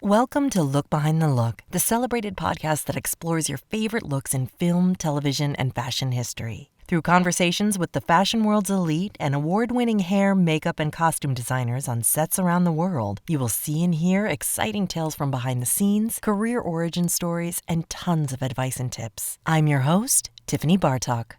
Welcome to Look Behind the Look, the celebrated podcast that explores your favorite looks in film, television, and fashion history. Through conversations with the fashion world's elite and award-winning hair, makeup, and costume designers on sets around the world, you will see and hear exciting tales from behind the scenes, career origin stories, and tons of advice and tips. I'm your host, Tiffany Bartok.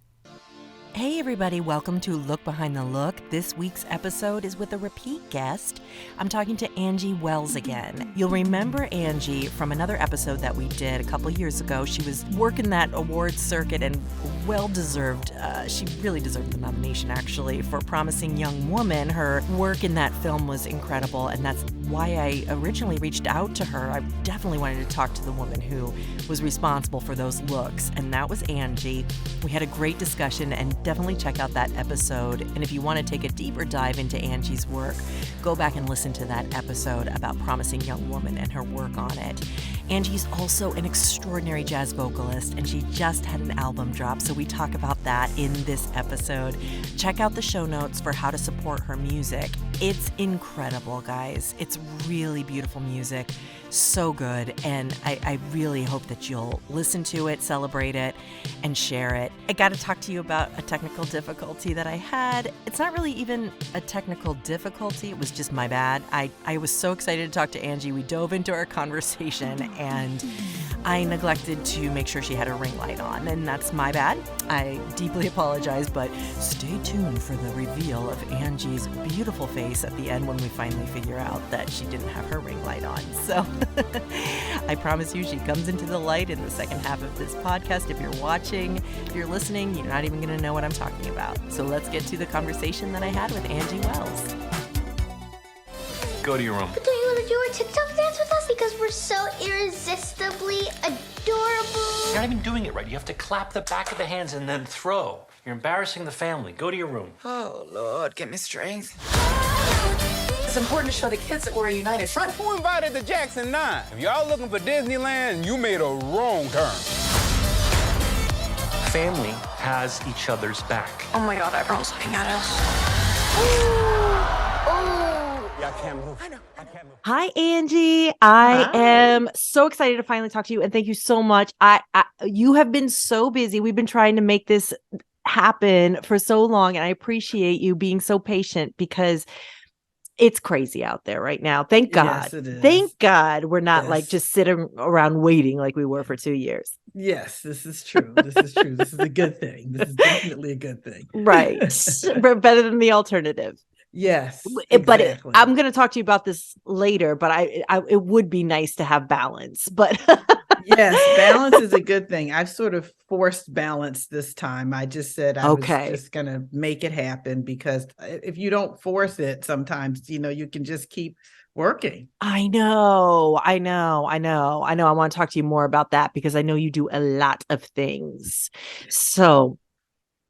Hey everybody, welcome to Look Behind the Look. This week's episode is with a repeat guest. I'm talking to Angie Wells again. You'll remember Angie from another episode that we did a couple years ago. She was working that awards circuit and well-deserved. She really deserved the nomination, actually, for Promising Young Woman. Her work in that film was incredible, and that's why I originally reached out to her. I definitely wanted to talk to the woman who was responsible for those looks, and that was Angie. We had a great discussion, and definitely check out that episode. And if you want to take a deeper dive into Angie's work, go back and listen to that episode about Promising Young Woman and her work on it. Angie's also an extraordinary jazz vocalist, and she just had an album drop, so we talk about that in this episode. Check out the show notes for how to support her music. It's incredible, guys. It's really beautiful music, so good, and I really hope that you'll listen to it, celebrate it, and share it. I got to talk to you about a technical difficulty that I had. It's not really even a technical difficulty, it was just my bad. I was so excited to talk to Angie. We dove into our conversation, and I neglected to make sure she had her ring light on, and that's my bad. I deeply apologize, but stay tuned for the reveal of Angie's beautiful face at the end when we finally figure out that she didn't have her ring light on. So I promise you she comes into the light in the second half of this podcast. If you're watching, if you're listening, you're not even going to know what I'm talking about. So let's get to the conversation that I had with Angie Wells. Go to your room. But don't you want to do a TikTok dance with us? Because we're so irresistibly adorable. You're not even doing it right. You have to clap the back of the hands and then throw. You're embarrassing the family. Go to your room. Oh, Lord, give me strength. It's important to show the kids that we're a united front. Who invited the Jackson 9? If y'all looking for Disneyland, you made a wrong turn. Family has each other's back. Oh my God, everyone's looking at us. I can't move. I know. I can't move. Hi, Angie. I am so excited to finally talk to you, and thank you so much. You have been so busy. We've been trying to make this happen for so long, and I appreciate you being so patient because it's crazy out there right now. Thank God. Yes, it is. Thank God we're not Yes. like just sitting around waiting like we were for 2 years. Yes, this is true. This is true. This is a good thing. This is definitely a good thing. Right. Better than the alternative. Yes, But exactly. I'm going to talk to you about this later, but it would be nice to have balance. But Yes, balance is a good thing. I've sort of forced balance this time. I just said I was just going to make it happen, because if you don't force it, sometimes, you can just keep working. I know. I want to talk to you more about that because I know you do a lot of things. So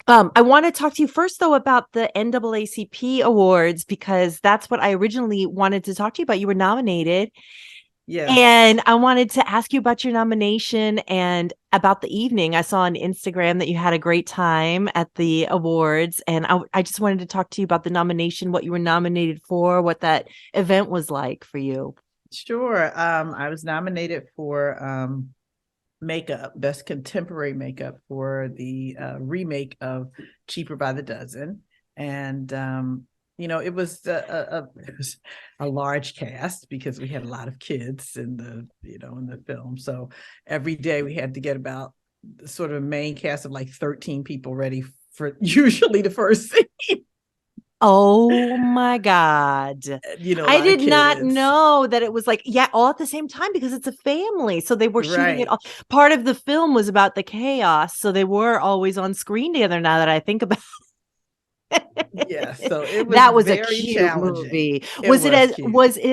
I want to talk to you first, though, about the NAACP awards, because that's what I originally wanted to talk to you about. You were nominated. Yeah. And I wanted to ask you about your nomination and about the evening. I saw on Instagram that you had a great time at the awards. And I just wanted to talk to you about the nomination, what you were nominated for, what that event was like for you. Sure. I was nominated for makeup, best contemporary makeup, for the remake of Cheaper by the Dozen. And it was a large cast because we had a lot of kids in the film. So every day we had to get about sort of a main cast of like 13 people ready for usually the first scene. Oh my God. I did not know that it was like, all at the same time, because it's a family. So they were shooting it all. Part of the film was about the chaos. So they were always on screen together, now that I think about it. Yeah, so it was that was a very cute movie. Was it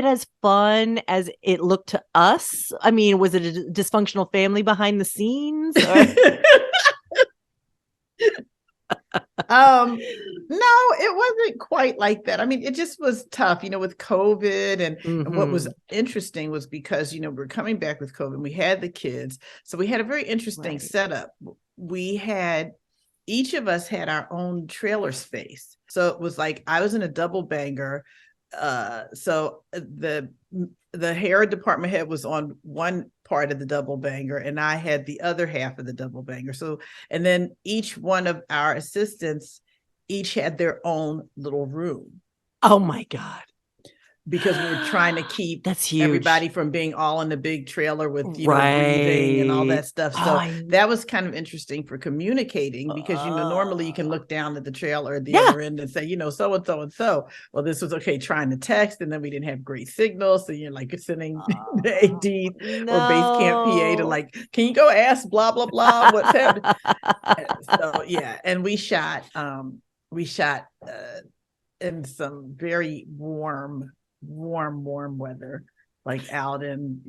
as fun as it looked to us? I mean, was it a dysfunctional family behind the scenes? No, it wasn't quite like that. I mean, it just was tough, with COVID. And what was interesting was because, we're coming back with COVID, and we had the kids. So we had a very interesting setup. Each of us had our own trailer space. So it was like I was in a double banger. So the the hair department head was on one part of the double banger, and I had the other half of the double banger. So, and then each one of our assistants each had their own little room. Oh my God. Because we were trying to keep That's huge. everybody from being all in the big trailer with, breathing and all that stuff. So that was kind of interesting for communicating because, normally you can look down at the trailer at the other end and say, so-and-so and so. Well, this was okay trying to text, and then we didn't have great signals. So you're like sending the AD or base camp PA to like, can you go ask blah, blah, blah, what's happening? So, yeah. And we shot in some very warm weather, like out in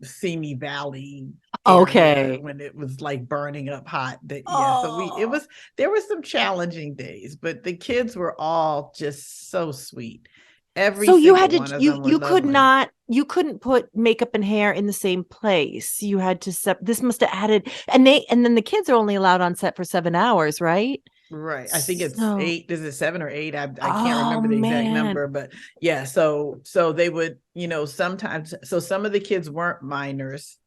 Simi Valley when it was like burning up hot. So there were some challenging days, but the kids were all just so sweet. So you had to you couldn't put makeup and hair in the same place. You had to this must have added, and then the kids are only allowed on set for 7 hours, right? Right. I think it's 8. Is it 7 or 8? I can't remember the exact number, but yeah. So they would, sometimes, so some of the kids weren't minors,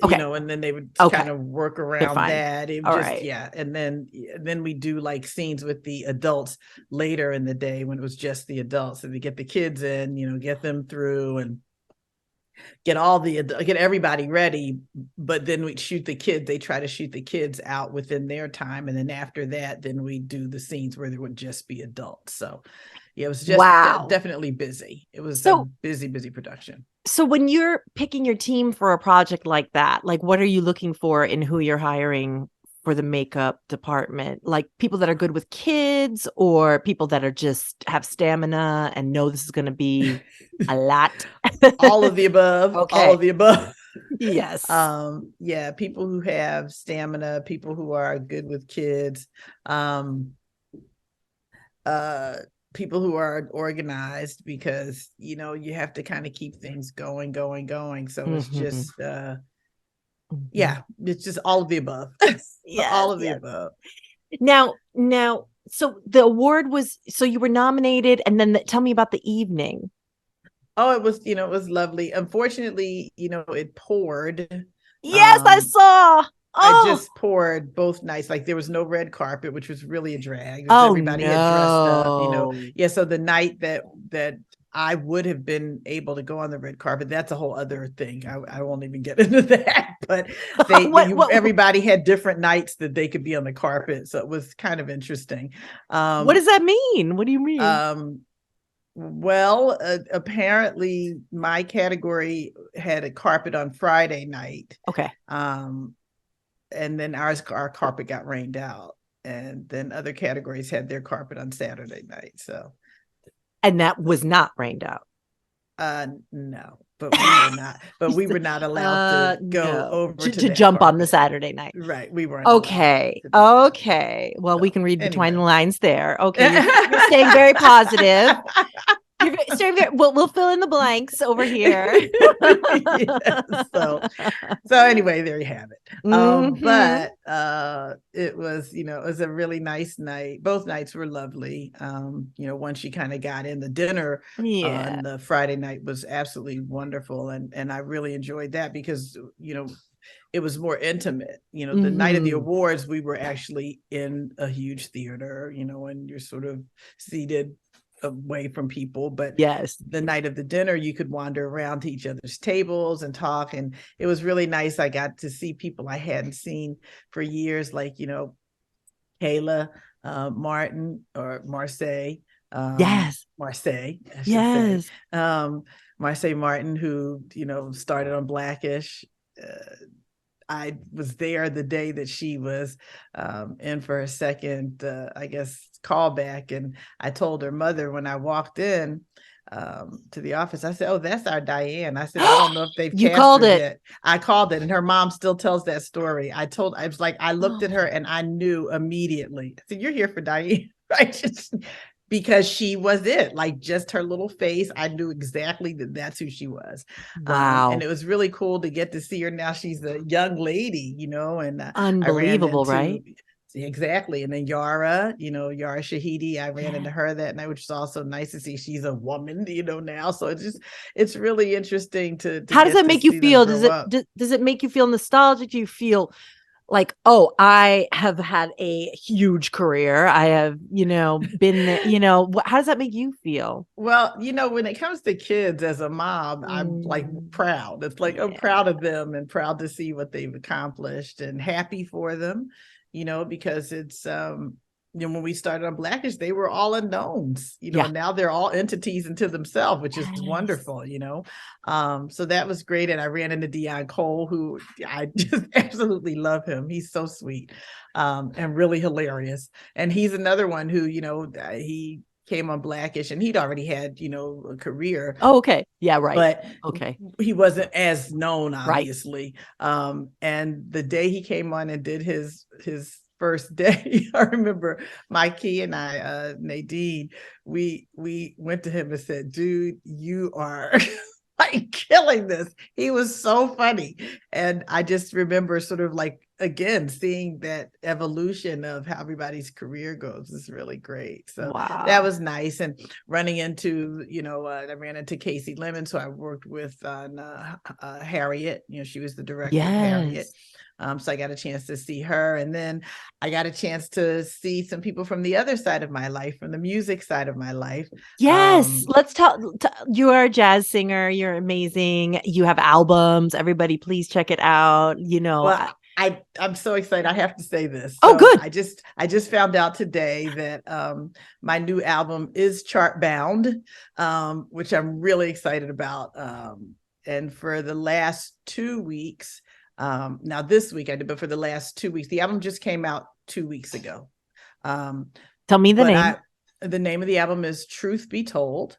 and then they would kind of work around that. It just, yeah. And then we do like scenes with the adults later in the day when it was just the adults, and we get the kids in, get them through and get everybody ready, but then we shoot the kids. They try to shoot the kids out within their time, and then after that, then we do the scenes where there would just be adults. So yeah, it was just definitely busy. It was a busy production. So when you're picking your team for a project like that, like what are you looking for in who you're hiring for the makeup department? Like people that are good with kids, or people that are just have stamina and know this is going to be a lot? All of the above. Okay. All of the above. Yes. Yeah, people who have stamina, people who are good with kids, people who are organized, because you have to kind of keep things going. So it's just yeah, it's just all of the above. All of the above. Now, so the award was, so you were nominated, and then tell me about the evening. Oh, it was, it was lovely. Unfortunately, it poured. Yes, I saw. I just poured both nights. Like there was no red carpet, which was really a drag. Everybody had dressed up, Yeah, so the night that I would have been able to go on the red carpet, that's a whole other thing. I won't even get into that. But everybody had different nights that they could be on the carpet, so it was kind of interesting. What does that mean? What do you mean? Well, apparently my category had a carpet on Friday night. Okay. And then our carpet got rained out, and then other categories had their carpet on Saturday night. So, and that was not rained out. No, but we were not allowed to go over to jump on the Saturday night. Right, we weren't. Okay. Well, we can read between the lines there. Okay, you're staying very positive. You're staying very, we'll fill in the blanks over here. So anyway, there you have it. But it was, it was a really nice night. Both nights were lovely. Once you kind of got in, the dinner on the Friday night was absolutely wonderful, and I really enjoyed that because it was more intimate. The night of the awards, we were actually in a huge theater, and you're sort of seated away from people, but yes, the night of the dinner you could wander around to each other's tables and talk, and it was really nice. I got to see people I hadn't seen for years, like Kayla Martin or Marsai Marsai Martin, who started on Blackish. I was there the day that she was in for a second, I guess, callback. And I told her mother when I walked in to the office, I said, "Oh, that's our Diane." I said, "I don't know if they've you called it yet." I called it, and her mom still tells that story. I was like, I looked at her and I knew immediately. I said, "You're here for Diane," right? Because she was it, like just her little face. I knew exactly that's who she was. Wow. And it was really cool to get to see her now. She's a young lady, and unbelievable, right? Exactly. And then Yara, Yara Shahidi, I ran into her that night, which is also nice to see. She's a woman, now. So it's really interesting to How does get that to make you see them feel? grow Does it up. does it make you feel nostalgic? Do you feel like, oh, I have had a huge career. I have, been there, how does that make you feel? Well, when it comes to kids as a mom, I'm like proud. It's like I'm proud of them and proud to see what they've accomplished and happy for them, because it's when we started on Blackish, they were all unknowns, and now they're all entities into themselves, which is wonderful, so that was great. And I ran into Dion Cole, who I just absolutely love him. He's so sweet, and really hilarious. And he's another one who, he came on Blackish and he'd already had, a career. Oh, okay. Yeah, right. But okay, he wasn't as known, obviously. Right. And the day he came on and did his first day, I remember Mikey and I, Nadine, we went to him and said, dude, you are like killing this. He was so funny. And I just remember sort of like, again, seeing that evolution of how everybody's career goes is really great. So that was nice. And running into, I ran into Casey Lemon, so I worked with on Harriet. She was the director of Harriet. So I got a chance to see her. And then I got a chance to see some people from the other side of my life, from the music side of my life. Yes. Let's talk. You are a jazz singer. You're amazing. You have albums. Everybody, please check it out. Well, I'm so excited. I have to say this. Oh, good. I just found out today that my new album is chart bound, which I'm really excited about. And for the last 2 weeks, now this week I did, but for the last 2 weeks, the album just came out 2 weeks ago. Tell me the name. The name of the album is Truth Be Told,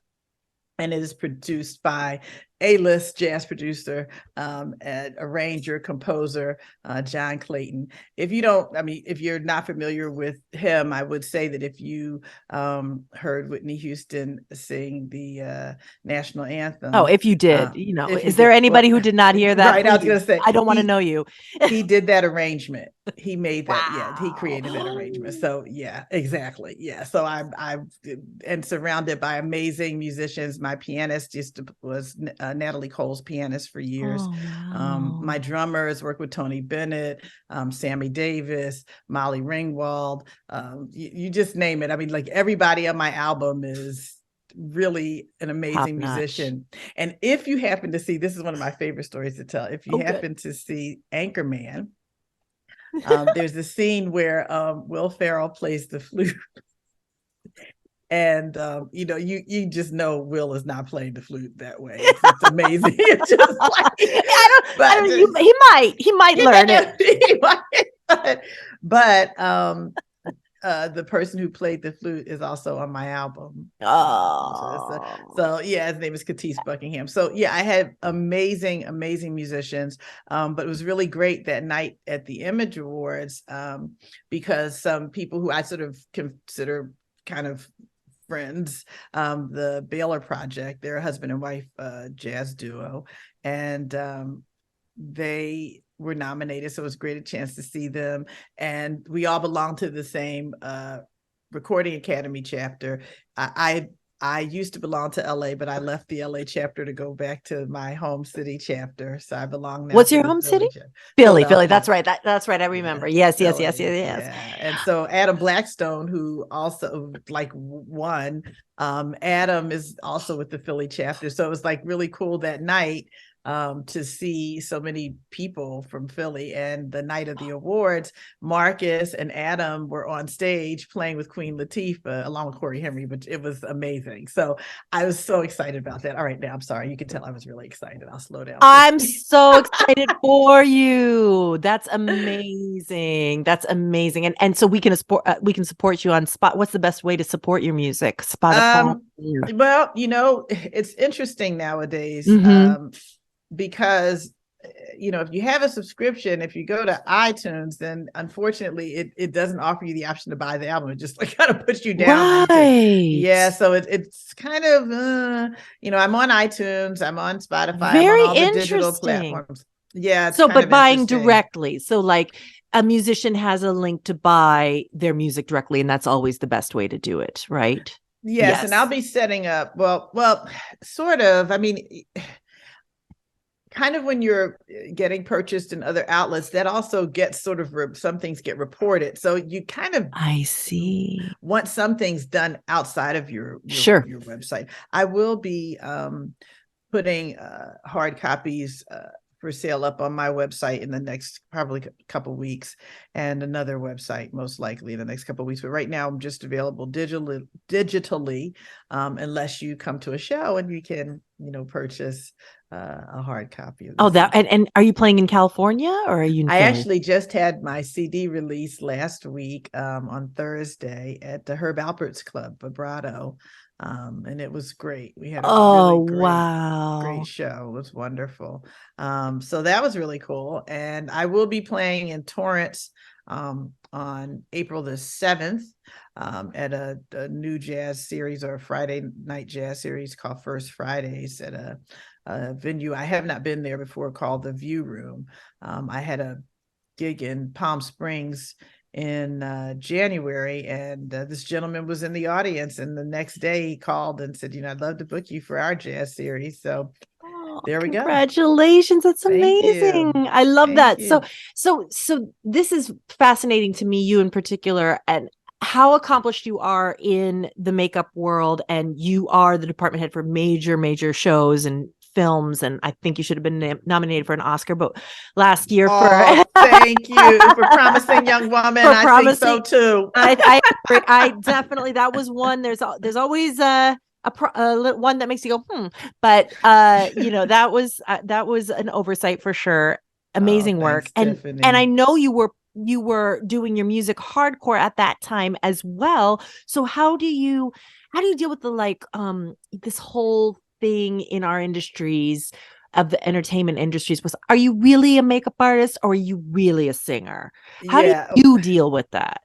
and it is produced by A-list jazz producer, and arranger, composer, John Clayton. If you're not familiar with him, I would say that if you heard Whitney Houston sing the national anthem. Oh, if you did, is there anybody who did not hear that? Right, I was going to say, I don't want to know you. He did that arrangement. He made that. Wow. Yeah, he created that arrangement. So yeah, exactly. Yeah. So I'm surrounded by amazing musicians. My pianist was Natalie Cole's pianist for years. Oh, wow. My drummers work with Tony Bennett, Sammy Davis, Molly Ringwald. You just name it. I mean, like everybody on my album is really an amazing musician. And if you happen to see, this is one of my favorite stories to tell. If you happen to see Anchorman, there's a scene where Will Ferrell plays the flute. And you just know Will is not playing the flute that way. It's amazing. It's just like, he might learn it. But the person who played the flute is also on my album. So yeah, his name is Katis Buckingham. So yeah, I had amazing musicians. But it was really great that night at the Image Awards, because some people who I sort of consider kind of friends, the Baylor Project, they're a husband and wife jazz duo, and they were nominated, so it was great a chance to see them. And we all belong to the same Recording Academy chapter. I used to belong to LA, but I left the LA chapter to go back to my home city chapter. So I belong now. What's your home city? Philly. That's right. That's right. I remember. Yes. Yeah. And so Adam Blackstone, who also won, Adam is also with the Philly chapter. So it was like really cool that night to see so many people from Philly. And the night of the awards, Marcus and Adam were on stage playing with Queen Latifah along with Corey Henry, but it was amazing. So I was so excited about that. All right, now I'm sorry. You can tell I was really excited. I'll slow down. I'm so excited for you. That's amazing. And so we can support you on Spot. What's the best way to support your music? Spotify. Well, it's interesting nowadays. Because if you have a subscription, if you go to iTunes, then unfortunately it doesn't offer you the option to buy the album. It just kind of puts you down. Right. Yeah, so it's kind of I'm on iTunes, I'm on Spotify, Very I'm on all the interesting. digital platforms. Yeah. So, but buying directly. So a musician has a link to buy their music directly, and that's always the best way to do it, right? Yes, and I'll be setting up, well, sort of. I mean, kind of when you're getting purchased in other outlets, that also gets sort of some things get reported. So you kind of, I see, want some things done outside of your Sure. your website. I will be putting hard copies for sale up on my website in the next probably couple weeks, and another website most likely in the next couple of weeks. But right now I'm just available digitally, unless you come to a show and you can, purchase a hard copy of Oh, this. and are you playing in California, or are you in I Philly? actually just had my CD released last week on Thursday at the Herb Alpert's Club, Vibrato. And it was great. We had a really great show. It was wonderful. So that was really cool. And I will be playing in Torrance on April the 7th at a new jazz series, or a Friday night jazz series called First Fridays, at a venue I have not been there before, called the View Room. I had a gig in Palm Springs in January, and this gentleman was in the audience, and the next day he called and said, I'd love to book you for our jazz series. So there we go. Congratulations. That's amazing. I love that. you. So this is fascinating to me, you in particular, and how accomplished you are in the makeup world. And you are the department head for major shows and films, and I think you should have been nominated for an Oscar, but last year thank you for Promising Young Woman. I think so too. I definitely, that was one. There's always a one that makes you go but that was an oversight for sure. Amazing work. Tiffany. And I know you were doing your music hardcore at that time as well. So how do you deal with the this whole thing in our industries, of the entertainment industries? Are you really a makeup artist, or are you really a singer? How do you deal with that?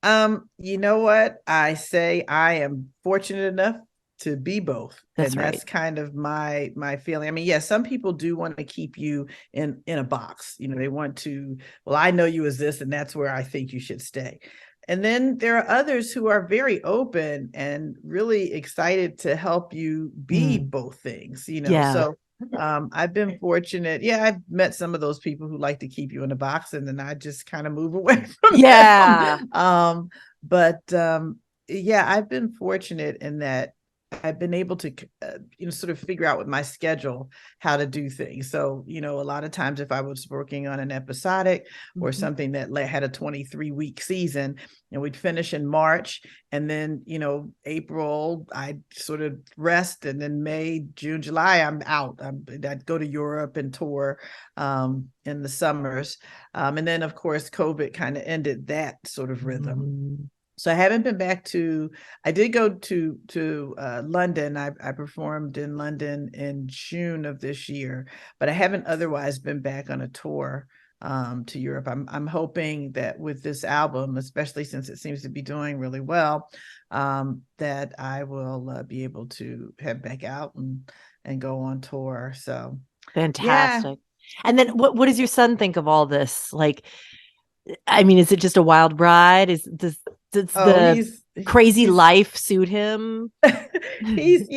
You know what? I say I am fortunate enough to be both. That's kind of my feeling. I mean, yes, some people do want to keep you in a box. They want to, well, I know you as this, and that's where I think you should stay. And then there are others who are very open and really excited to help you be both things, So I've been fortunate. Yeah, I've met some of those people who like to keep you in a box, and then I just kind of move away from them. Yeah, I've been fortunate in that I've been able to, sort of figure out with my schedule how to do things. So, a lot of times if I was working on an episodic or something that had a 23-week season, and we'd finish in March, and then, April, I'd sort of rest, and then May, June, July, I'm out. I'd go to Europe and tour in the summers. And then, of course, COVID kind of ended that sort of rhythm. So I haven't been back I did go to London. I performed in London in June of this year, but I haven't otherwise been back on a tour to Europe. I'm hoping that with this album, especially since it seems to be doing really well, that I will be able to head back out and go on tour. So fantastic. Yeah. And then what does your son think of all this? I mean, is it just a wild ride? Does the crazy life suit him? He's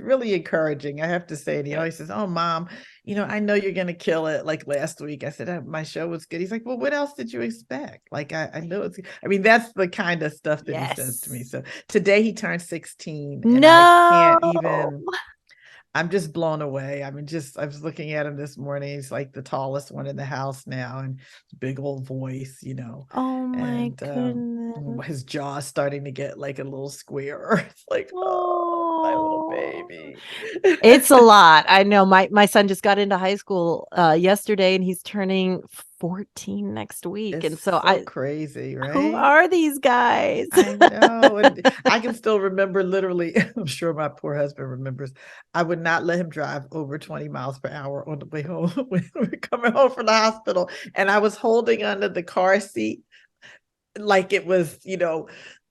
really encouraging, I have to say. He always says, "Oh, Mom, I know you're going to kill it." Like last week, I said, "My show was good." He's like, "Well, what else did you expect?" Like, I know it's, I mean, that's the kind of stuff that he says to me. So today he turned 16. And I can't even, I'm just blown away. I mean, I was looking at him this morning. He's like the tallest one in the house now, and big old voice, Oh my goodness. His jaw's starting to get like a little square. It's like, oh, my little baby. It's a lot. I know. My son just got into high school yesterday, and he's turning 14 next week. It's and so crazy, right? Who are these guys? I know. And I can still remember, literally, I'm sure my poor husband remembers, I would not let him drive over 20 miles per hour on the way home when we were coming home from the hospital. And I was holding onto the car seat like it was,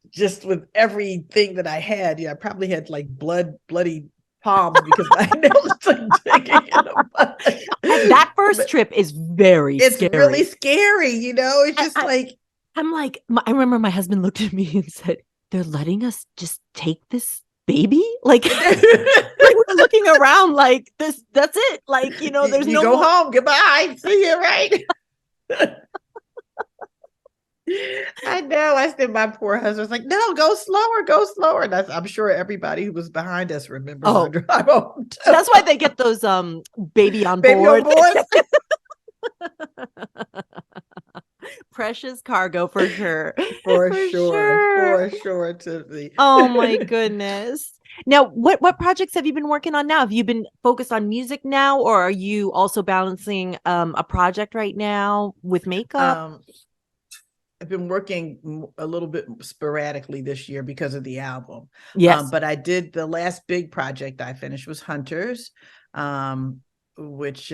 just with everything that I had. I probably had like bloody palms because my nails are digging in the mud. That first trip is very It's scary. really scary, you know? It's just I'm like, I remember my husband looked at me and said, they're letting us just take this baby? Like, like we're looking around like this, that's it. Like, you know, there's you no go home, goodbye, see you, right? I know. I said my poor husband was like, no, go slower. And I'm sure everybody who was behind us remembers our drive home. That's why they get those baby on Baby board. on board. Precious cargo for sure. For sure, Tiffany. Oh my goodness. Now, what projects have you been working on now? Have you been focused on music now, or are you also balancing a project right now with makeup? I've been working a little bit sporadically this year because of the album. Yes. But I did the last big project I finished was Hunters, which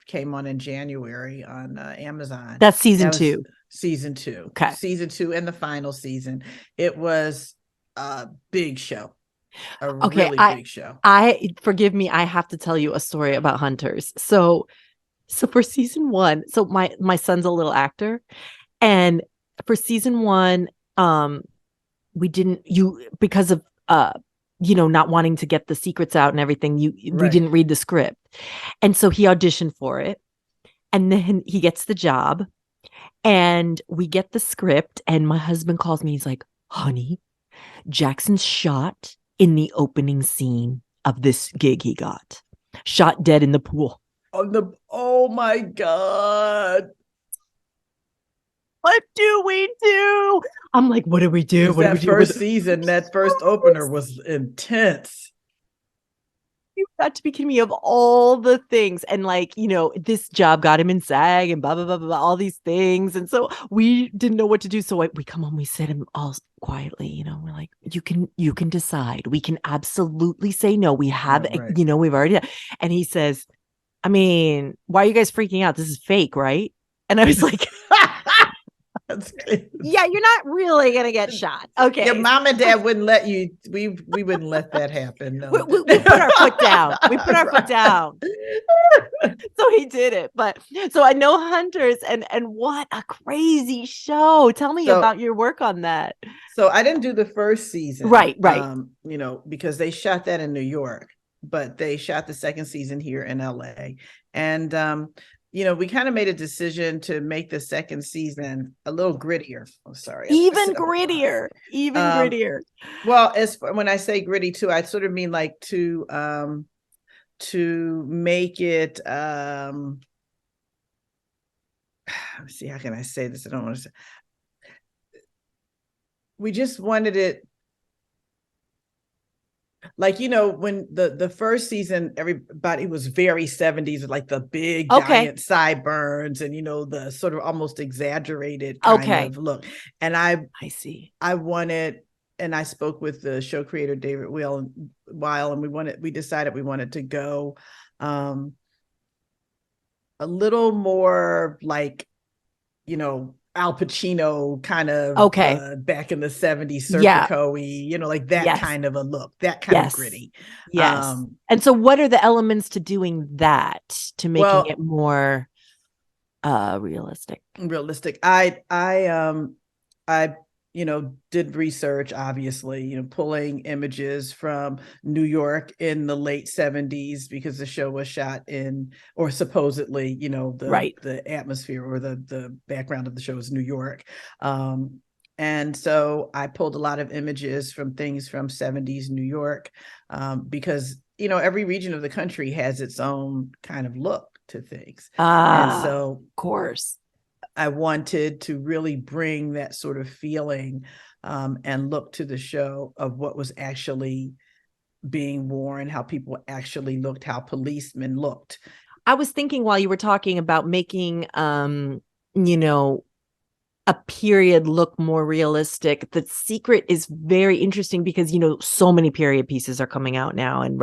came on in January on Amazon. That's season 2. Season 2. Okay. Season 2 and the final season. It was a big show. Really big show. Forgive me, I have to tell you a story about Hunters. So for season 1, so my son's a little actor, and for season 1, we didn't because of not wanting to get the secrets out and everything, we didn't read the script. And so he auditioned for it, and then he gets the job, and we get the script, and my husband calls me, he's like, honey, Jackson's shot in the opening scene of this gig he got. Shot dead in the pool. Oh my God. What do we do? I'm like, what do we do? What do we do? First season, that first opener was intense. You got to be kidding me, of all the things. And like, this job got him in SAG and blah, blah, blah, blah, all these things. And so we didn't know what to do. So we come home, we sit him all quietly, we're like, you can decide. We can absolutely say no. We have, we've already done. And he says, I mean, why are you guys freaking out? This is fake, right? And I was like, yeah, you're not really gonna get shot. Okay. Your mom and dad wouldn't let you. We wouldn't let that happen. No. We put our foot down. We put our foot down. So he did it. But so I know Hunters, and what a crazy show. Tell me about your work on that. So I didn't do the first season. Right. Because they shot that in New York, but they shot the second season here in LA. And we kind of made a decision to make the second season a little grittier. Oh, sorry. Even grittier. Well, when I say gritty too, I sort of mean like to make it, let's see, how can I say this? I don't want to say. We just wanted it, like, when the first season, everybody was very 70s, like the big giant sideburns and, the sort of almost exaggerated kind of look. And I see. I wanted, and I spoke with the show creator, David Weil, and we decided we wanted to go a little more like, Al Pacino kind of back in the 70s, Serpico-y, like that kind of a look, that kind of gritty. Yes. And so what are the elements to doing that, to making it more realistic? I did research, obviously, pulling images from New York in the late 70s, because the show was shot in, or supposedly, the atmosphere or the background of the show is New York. And so I pulled a lot of images from things from 70s New York, because, every region of the country has its own kind of look to things. And so, of course, I wanted to really bring that sort of feeling and look to the show of what was actually being worn, how people actually looked, how policemen looked. I was thinking while you were talking about making, a period look more realistic. The Secret is very interesting because, so many period pieces are coming out now and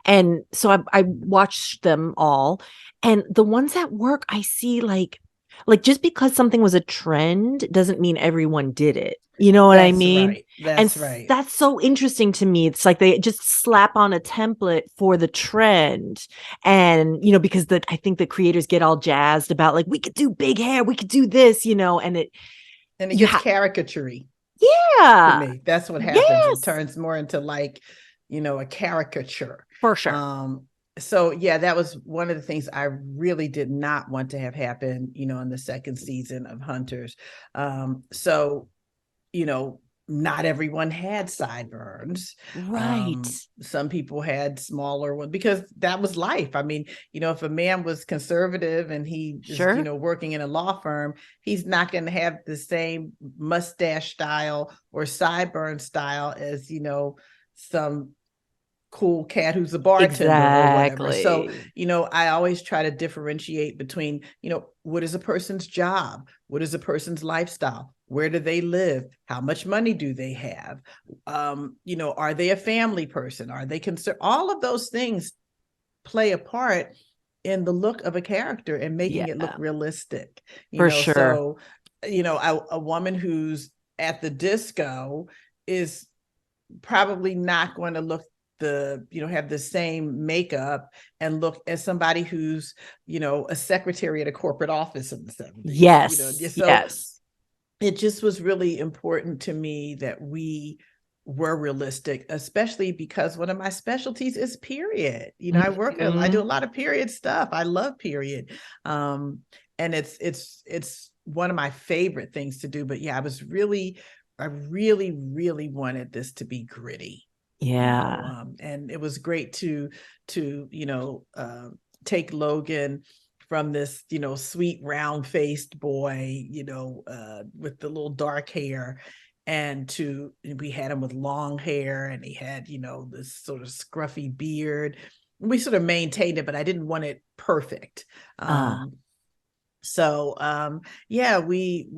and so I watched them all, and the ones that work, I see like like just because something was a trend doesn't mean everyone did it. You know what I mean? Right. That's right. That's so interesting to me. It's like they just slap on a template for the trend. And, you know, because I think the creators get all jazzed about like, we could do big hair, we could do this, you know, and it gets caricature-y. Yeah. To me. That's what happens. Yes. It turns more into like, you know, a caricature. For sure. So yeah, that was one of the things I really did not want to have happen, you know, in the second season of Hunters. So, you know, not everyone had sideburns. Right. Some people had smaller ones because that was life. I mean, you know, if a man was conservative and he is, you know, working in a law firm, he's not going to have the same mustache style or sideburn style as, you know, some cool cat who's a bartender or whatever. So, you know, I always try to differentiate between, you know, what is a person's job? What is a person's lifestyle? Where do they live? How much money do they have? You know, are they a family person? Are they concerned? All of those things play a part in the look of a character and making it look realistic. For sure. So, you know, a woman who's at the disco is probably not going to look have the same makeup and look as somebody who's, you know, a secretary at a corporate office in the 70s. Yes. You know, so yes. It just was really important to me that we were realistic, especially because one of my specialties is period. You know, I do a lot of period stuff. I love period. And it's one of my favorite things to do. But yeah, I really, really wanted this to be gritty. Yeah. You know, and it was great to you know, take Logan from this, you know, sweet round faced boy, you know, with the little dark hair, and we had him with long hair, and he had, you know, this sort of scruffy beard. We sort of maintained it, but I didn't want it perfect. So yeah, we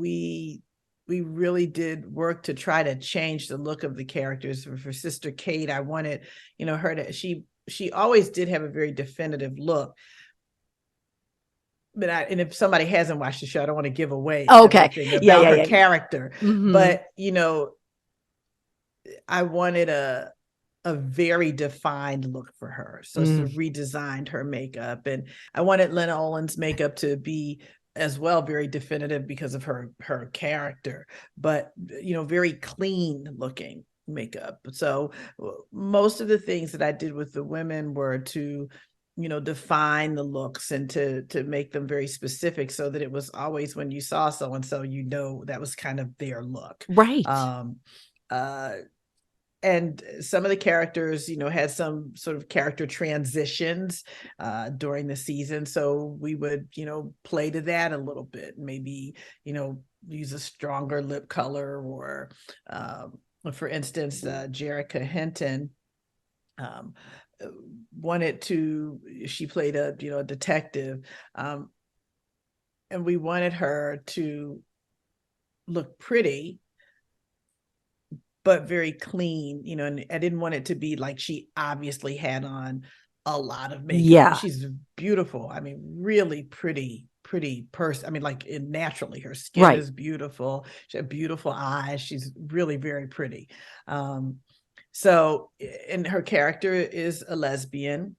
really did work to try to change the look of the characters. For Sister Kate, I wanted, you know, her to, she always did have a very definitive look. But and if somebody hasn't watched the show, I don't want to give away everything about her character. But, you know, I wanted a very defined look for her. So sort of redesigned her makeup. And I wanted Lena Olin's makeup to be as well very definitive because of her character, but, you know, very clean looking makeup. So most of the things that I did with the women were to, you know, define the looks and to make them very specific, so that it was always when you saw so and so, you know, that was kind of their look. Right. And some of the characters, you know, had some sort of character transitions during the season. So we would, you know, play to that a little bit, maybe, you know, use a stronger lip color, or for instance, Jerica Hinton she played a, you know, a detective, and we wanted her to look pretty, but very clean, you know, and I didn't want it to be like she obviously had on a lot of makeup. Yeah. She's beautiful. I mean, really pretty person. I mean, like naturally, her skin is beautiful. She had beautiful eyes. She's really very pretty. So, and her character is a lesbian.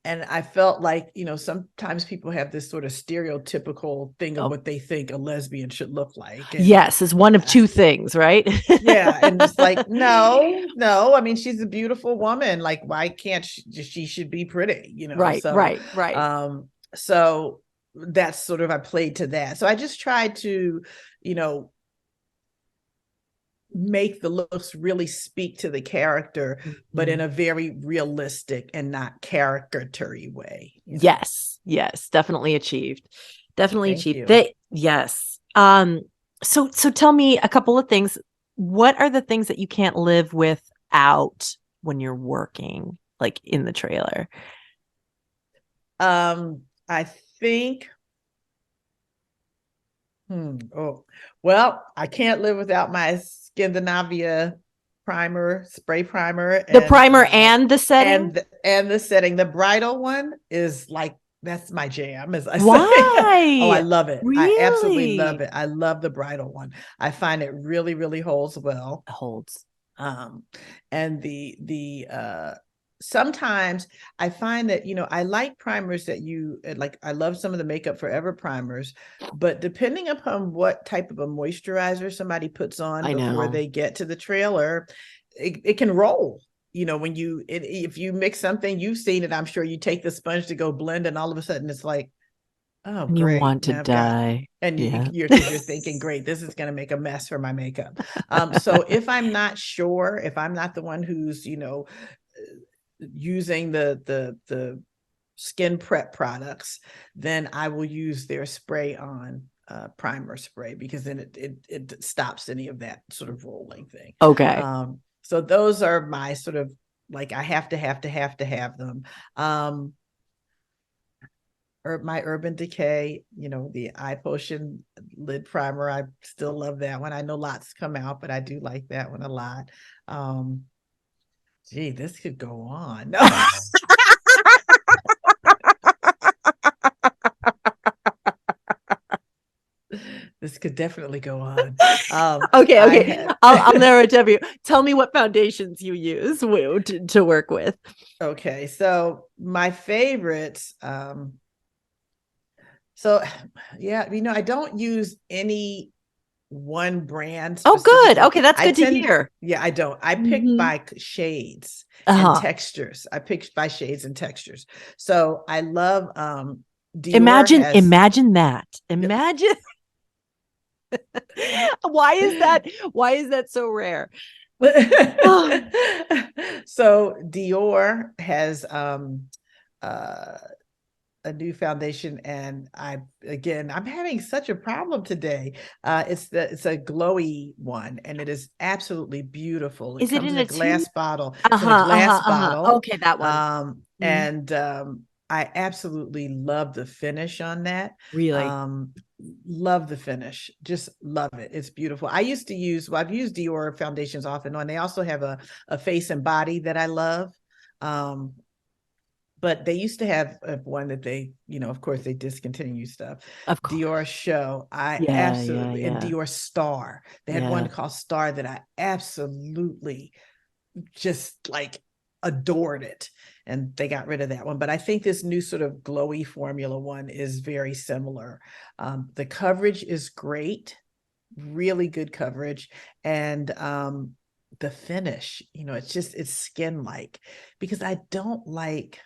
And I felt like, you know, sometimes people have this sort of stereotypical thing of what they think a lesbian should look like. And, yes, is one of two things, right? Yeah, and it's like, no. I mean, she's a beautiful woman. Like, why can't she should be pretty, you know? Right, so, right. So that's sort of, I played to that. So I just tried to, you know, make the looks really speak to the character, but in a very realistic and not caricature-y way. Yes, definitely achieved. Yes. So tell me a couple of things. What are the things that you can't live without when you're working, like in the trailer? I think well, I can't live without my Scandinavia spray primer. The primer and the setting? And the setting. The bridal one is like That's my jam, as I say. Why? Oh, I love it. I absolutely Really? love it. I love the bridal one. I find it really, really holds well. It holds. And sometimes I find that, I like primers that like, I love some of the Makeup Forever primers, but depending upon what type of a moisturizer somebody puts on before they get to the trailer, it can roll. When if you mix something, you've seen it, I'm sure, you take the sponge to go blend and all of a sudden it's like, oh, You great. want to die. And Yeah. you're thinking, great, this is going to make a mess for my makeup. So if I'm not sure, if I'm not the one who's, using the skin prep products, then I will use their spray on primer spray, because then it stops any of that sort of rolling thing. Okay. So those are my sort of, like, I have to have them. Or my Urban Decay, the Eye Potion lid primer. I still love that one. I know lots come out, but I do like that one a lot. Gee, this could go on. No. This could definitely go on. Okay. I'll narrow it down for you. Tell me what foundations you use to work with. Okay, so my favorites. So yeah, I don't use any one brand. Oh, good. Okay, that's good to hear. Yeah, I don't. I pick by shades and textures. I pick by shades and textures. So I love Dior. Imagine that. Imagine. Why is that so rare? So Dior has a new foundation, and I'm having such a problem today. It's a glowy one, and it is absolutely beautiful. It comes in a glass bottle. It's in a glass bottle. Okay, that one. And I absolutely love the finish on that. Really? Love the finish. Just love it. It's beautiful. I've used Dior foundations off and on. They also have a face and body that I love. But they used to have one that they, of course, they discontinued stuff. Of course. Dior Show. Absolutely. And Dior Star. They had one called Star that I absolutely just like adored it. And they got rid of that one. But I think this new sort of glowy formula one is very similar. The coverage is great. Really good coverage. And the finish, it's skin-like, because I don't like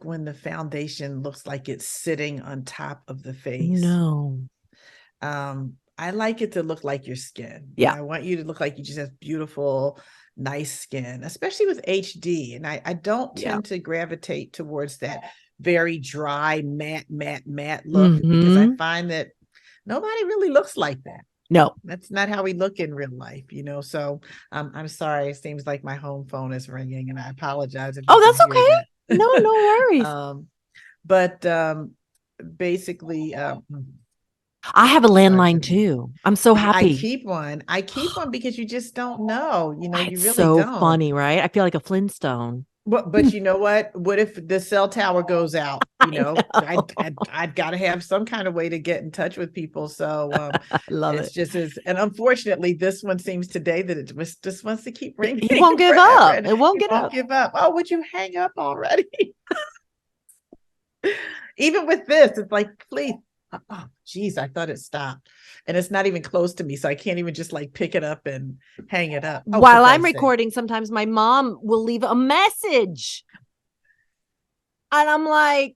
when the foundation looks like it's sitting on top of the face. No. I like it to look like your skin. Yeah. I want you to look like you just have beautiful, nice skin, especially with HD. And I don't tend to gravitate towards that very dry, matte look, because I find that nobody really looks like that. No, that's not how we look in real life, So I'm sorry. It seems like my home phone is ringing, and I apologize. Oh, that's okay. That. No worries. But basically, I have a landline too. I'm so happy. I keep one because you just don't know. You really so don't. Funny, right? I feel like a Flintstone. But you know what? What if the cell tower goes out? I'd got to have some kind of way to get in touch with people. So love it. And unfortunately, this one seems today that it just wants to keep ringing. It won't give up. It won't give up. Oh, would you hang up already? Even with this, it's like, please. Oh, geez, I thought it stopped. And it's not even close to me, so I can't even just like pick it up and hang it up. Oh, while I'm recording, sometimes my mom will leave a message. And I'm like,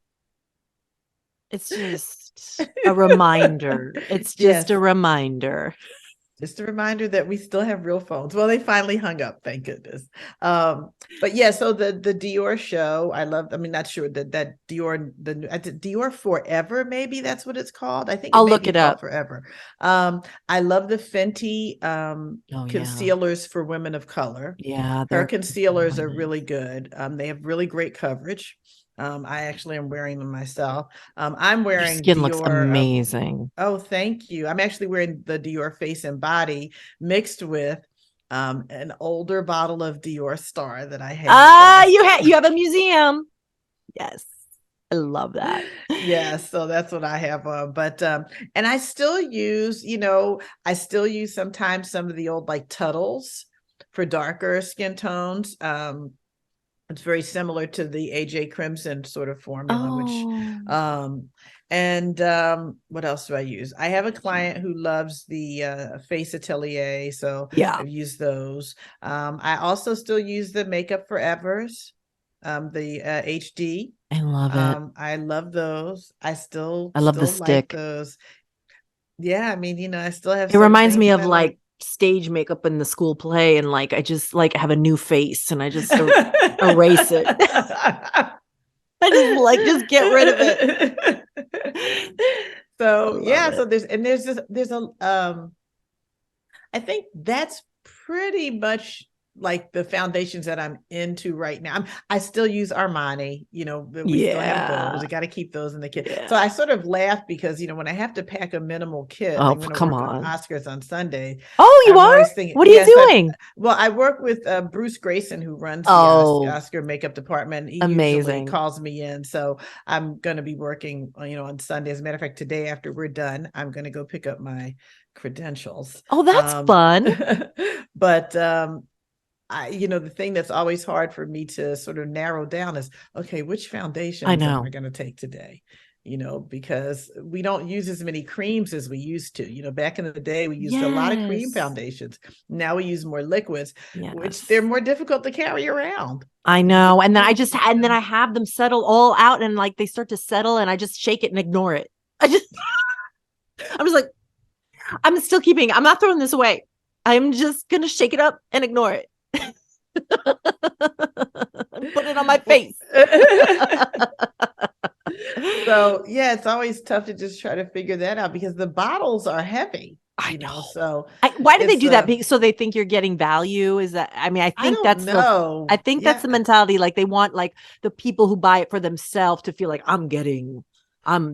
it's just a reminder. It's just a reminder. Just a reminder that we still have real phones. Well, they finally hung up, thank goodness. But yeah, so the Dior Show, I love. I mean, not sure that Dior, Dior Forever, maybe that's what it's called. I think I'll look it up. Forever. I love the Fenty concealers for women of color. Yeah, her concealers are really good. They have really great coverage. I actually am wearing them myself. I'm wearing your skin Dior, looks amazing. Oh, thank you. I'm actually wearing the Dior Face and Body mixed with an older bottle of Dior Star that I have. You have a museum. Yes. I love that. Yeah, so that's what I have on. But and I still use, sometimes some of the old like Tuttles for darker skin tones. It's very similar to the AJ Crimson sort of formula, which what else do I use? I have a client who loves the Face Atelier, so I've used those. I also still use the Makeup Forevers, the HD. I love it. I love those. I love the stick. Like those. Yeah, I mean, I still have. It reminds me of like stage makeup in the school play, and like I just like have a new face, and I just erase it. I just get rid of it. So yeah, so there's I think that's pretty much like the foundations that I'm into right now. I still use Armani, we still have those. I got to keep those in the kit. Yeah. So I sort of laugh because, when I have to pack a minimal kit, I'm going to work on Oscars on Sunday. Oh, you are? What are you doing? I work with Bruce Grayson, who runs the Oscar makeup department. He usually calls me in. So I'm going to be working, on Sunday. As a matter of fact, today after we're done, I'm going to go pick up my credentials. Oh, that's fun. But, the thing that's always hard for me to sort of narrow down is, okay, which foundations am I going to take today? Because we don't use as many creams as we used to. Back in the day, we used a lot of cream foundations. Now we use more liquids, which they're more difficult to carry around. I know. And then I have them settle all out, and like they start to settle, and I just shake it and ignore it. I'm just like, I'm still keeping, I'm not throwing this away. I'm just going to shake it up and ignore it. Put it on my face. So yeah, it's always tough to just try to figure that out because the bottles are heavy. I know. So why do they do that? So they think you're getting value? Is that? I mean, I think that's the mentality. Like they want like the people who buy it for themselves to feel like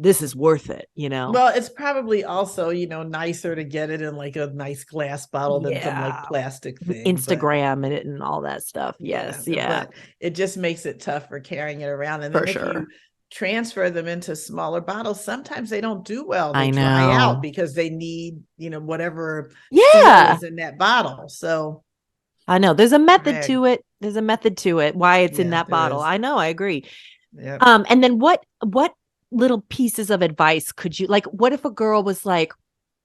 this is worth it, Well, it's probably also, nicer to get it in like a nice glass bottle than some like plastic thing. Instagram it and all that stuff. Yes. Yeah. But it just makes it tough for carrying it around. And then if you transfer them into smaller bottles, sometimes they don't do well. They dry out because they need, whatever is in that bottle. So I know there's a method to it. There's a method to it. Why it's in that bottle. I know. I agree. Yeah. And then what little pieces of advice could you like? What if a girl was like,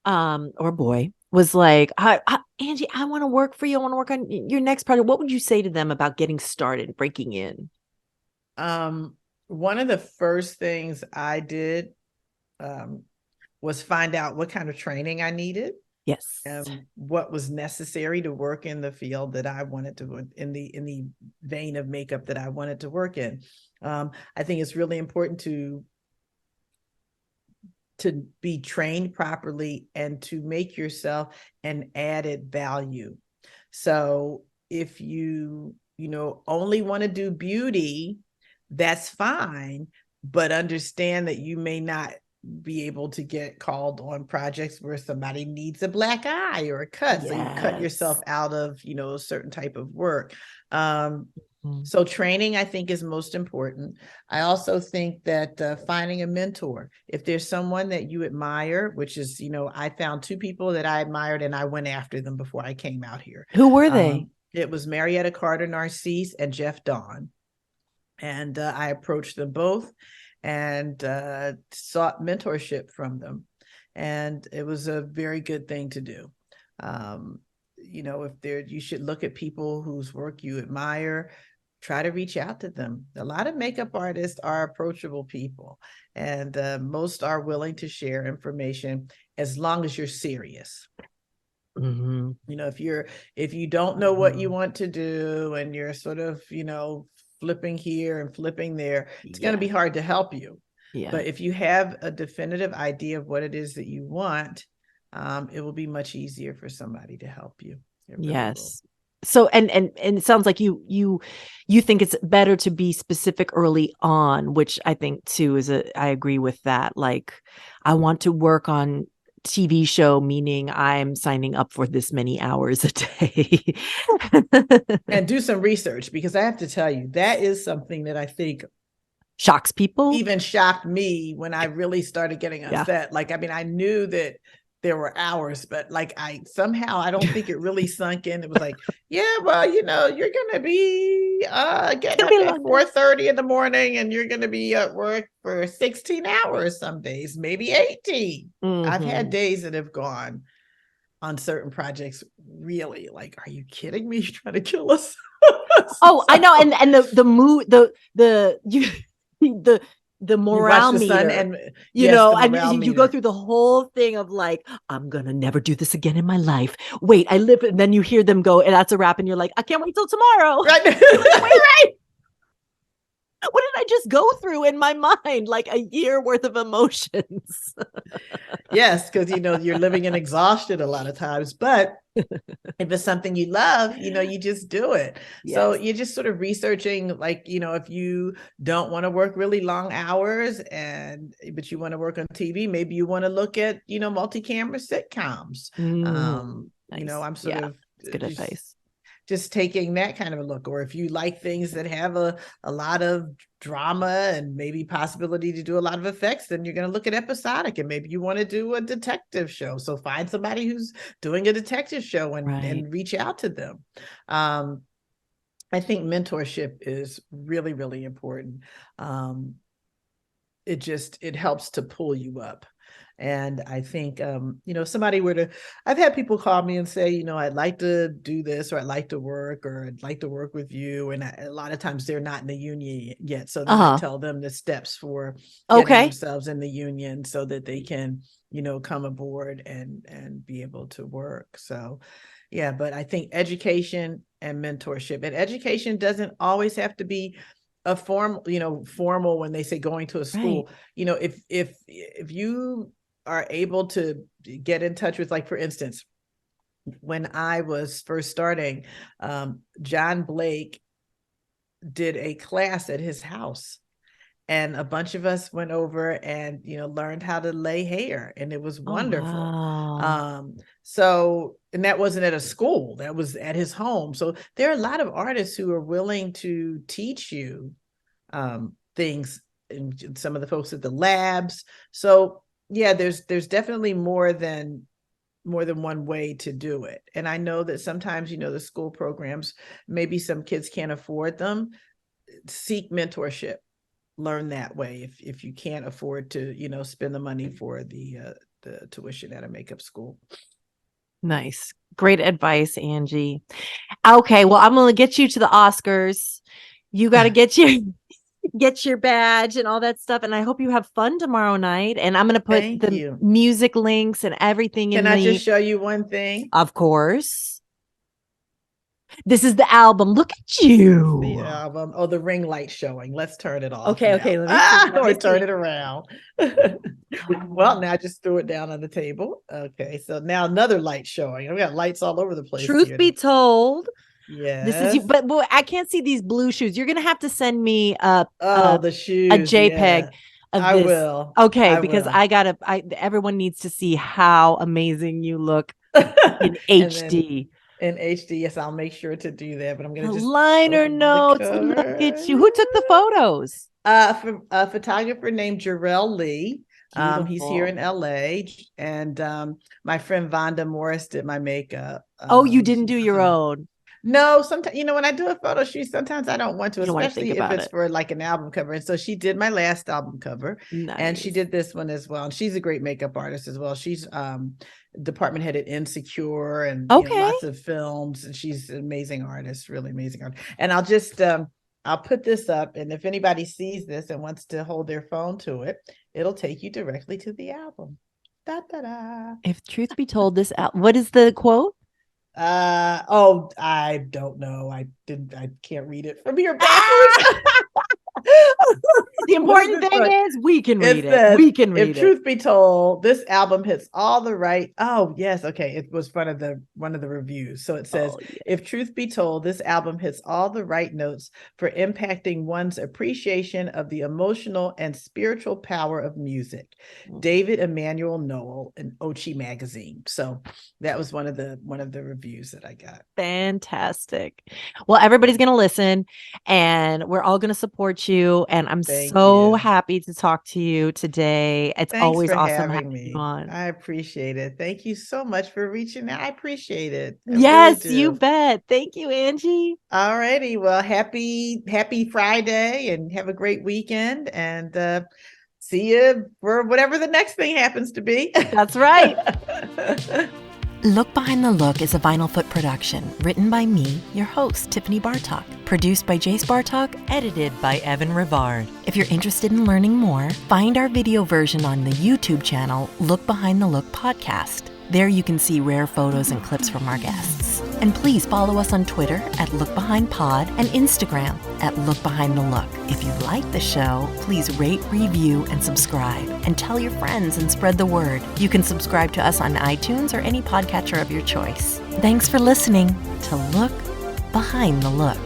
or boy was like, Angie, I want to work for you. I want to work on your next project. What would you say to them about getting started, breaking in? One of the first things I did was find out what kind of training I needed. Yes. What was necessary to work in the field that I wanted to, in the vein of makeup that I wanted to work in. I think it's really important to be trained properly and to make yourself an added value. So if you only want to do beauty, that's fine, but understand that you may not be able to get called on projects where somebody needs a black eye or a cut. So you cut yourself out of, a certain type of work. So training, I think, is most important. I also think that finding a mentor, if there's someone that you admire, which is, I found 2 people that I admired and I went after them before I came out here. Who were they? It was Marietta Carter Narcisse and Jeff Dawn. And I approached them both and sought mentorship from them. And it was a very good thing to do. You should look at people whose work you admire, try to reach out to them. A lot of makeup artists are approachable people, and most are willing to share information as long as you're serious. Mm-hmm. If you don't know what you want to do and you're sort of, flipping here and flipping there, it's going to be hard to help you. Yeah. But if you have a definitive idea of what it is that you want, it will be much easier for somebody to help you. Really will. So, and it sounds like you think it's better to be specific early on, which I think too I agree with that. Like, I want to work on TV show, meaning I'm signing up for this many hours a day. And do some research, because I have to tell you, that is something that I think shocks people. even shocked me when I really started getting upset. Like, I mean, I knew that there were hours, but like I don't think it really sunk in. It was like, yeah, well, you're gonna be getting up at 4:30 in the morning, and you're gonna be at work for 16 hours some days, maybe 18. I've had days that have gone on certain projects really like, are you kidding me? You're trying to kill us. Oh, I know. And the mood, the morale meter, and you go through the whole thing of like, I'm gonna never do this again in my life. Wait, I live, and then you hear them go, and that's a wrap, and you're like, I can't wait till tomorrow. Right. Right. What did I just go through in my mind? Like a year worth of emotions. Yes, because you're living in exhaustion a lot of times, but if it's something you love, you just do it. Yes. So you're just sort of researching, like, if you don't want to work really long hours but you want to work on TV, maybe you want to look at, multi-camera sitcoms. Nice. I'm sort of it's good advice. Just taking that kind of a look. Or if you like things that have a lot of drama and maybe possibility to do a lot of effects, then you're going to look at episodic, and maybe you want to do a detective show. So find somebody who's doing a detective show and reach out to them. I think mentorship is really, really important. It helps to pull you up. And I think, somebody I've had people call me and say, I'd like to do this, or I'd like to work, or I'd like to work with you. And a lot of times they're not in the union yet. So then I tell them the steps for getting themselves in the union so that they can, come aboard and be able to work. So, yeah, but I think education and mentorship, and education doesn't always have to be a formal when they say going to a school. Right. If you are able to get in touch with, like, for instance, when I was first starting, John Blake did a class at his house, and a bunch of us went over and, learned how to lay hair, and it was wonderful. Wow. And that wasn't at a school, that was at his home. So there are a lot of artists who are willing to teach you things, and some of the folks at the labs. So yeah, there's definitely more than one way to do it. And I know that sometimes, the school programs, maybe some kids can't afford them. Seek mentorship, learn that way. If you can't afford to, spend the money for the tuition at a makeup school. Nice. Great advice, Angie. Okay, well, I'm going to get you to the Oscars. You got to get your badge and all that stuff. And I hope you have fun tomorrow night. And I'm going to put music links and everything in. Can I just show you one thing? Of course. This is the album. Look at you. The album. Oh, the ring light showing. Let's turn it off. Okay. Let me turn it around. Well, now I just threw it down on the table. Okay, so now another light showing. I've got lights all over the place. Truth be told, yeah, this is you. But I can't see these blue shoes. You're gonna have to send me the shoes, a JPEG. Yeah. Of I this. will. Okay, because everyone needs to see how amazing you look in HD. In HD, yes, I'll make sure to do that. But I'm gonna just liner notes. Look at you. Who took the photos? A photographer named Jarrell Lee. He's here in LA, and my friend Vonda Morris did my makeup. You didn't do your own? No, sometimes, when I do a photo shoot, sometimes I don't want to, especially if it's for like an album cover. And so she did my last album cover. Nice. And she did this one as well. And she's a great makeup artist as well. She's department head at Insecure and lots of films. And she's an amazing artist, really amazing artist. And I'll just, I'll put this up. And if anybody sees this and wants to hold their phone to it, it'll take you directly to the album. Da, da, da. If truth be told, what is the quote? I don't know. I can't read it from here backwards. The important thing is we can read it. We can read it. If truth be told, this album hits all the right. Oh, yes. Okay. It was one of the reviews. So it says, if truth be told, this album hits all the right notes for impacting one's appreciation of the emotional and spiritual power of music. David Emmanuel Noel in Ochi magazine. So that was one of the reviews that I got. Fantastic. Well, everybody's going to listen and we're all going to support you, and I'm Thank so you. happy to talk to you today. It's Thanks always for awesome having having you me. on. I appreciate it. Thank you so much for reaching out. I appreciate it. I really Yes, you do. bet. Thank you, Angie. All righty. Well, happy Friday and have a great weekend, and see you for whatever the next thing happens to be. That's right. Look Behind the Look is a Vinyl Foot production, written by me, your host, Tiffany Bartok, produced by Jace Bartok, edited by Evan Rivard. If you're interested in learning more, find our video version on the YouTube channel, Look Behind the Look Podcast. There you can see rare photos and clips from our guests. And please follow us on Twitter at Look Behind Pod and Instagram at Look Behind the Look. If you like the show, please rate, review, and subscribe. And tell your friends and spread the word. You can subscribe to us on iTunes or any podcatcher of your choice. Thanks for listening to Look Behind the Look.